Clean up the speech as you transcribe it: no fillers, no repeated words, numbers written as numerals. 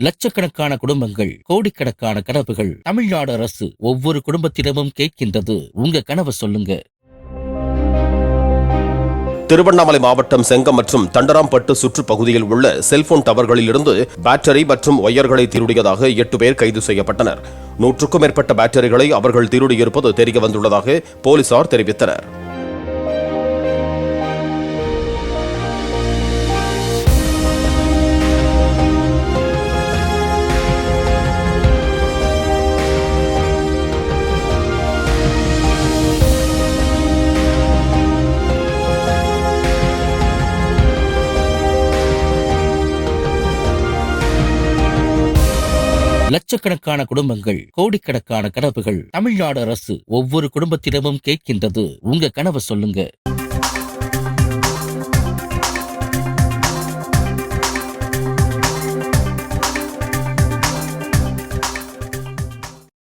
லட்சக்கணக்கான குடும்பங்கள், கோடிக்கணக்கான கனவுகள். தமிழ்நாடு அரசு ஒவ்வொரு குடும்பத்திடமும் கேட்கின்றது, உங்க கனவை சொல்லுங்க. திருவண்ணாமலை மாவட்டம் செங்கம் மற்றும் தண்டராம்பட்டு சுற்றுப்பகுதியில் உள்ள செல்போன் டவர்களில் இருந்து பேட்டரி மற்றும் ஒயர்களை திருடியதாக 8 பேர் கைது செய்யப்பட்டனர். 100க்கும் மேற்பட்ட பேட்டரிகளை அவர்கள் திருடியிருப்பது தெரியவந்துள்ளதாக போலீசார் தெரிவித்தனர். லட்சக்கணக்கான குடும்பங்கள், கோடிக்கணக்கான கனவுகள். தமிழ்நாடு அரசு ஒவ்வொரு குடும்பத்திடமும் கேட்கின்றது, உங்க கனவை சொல்லுங்க.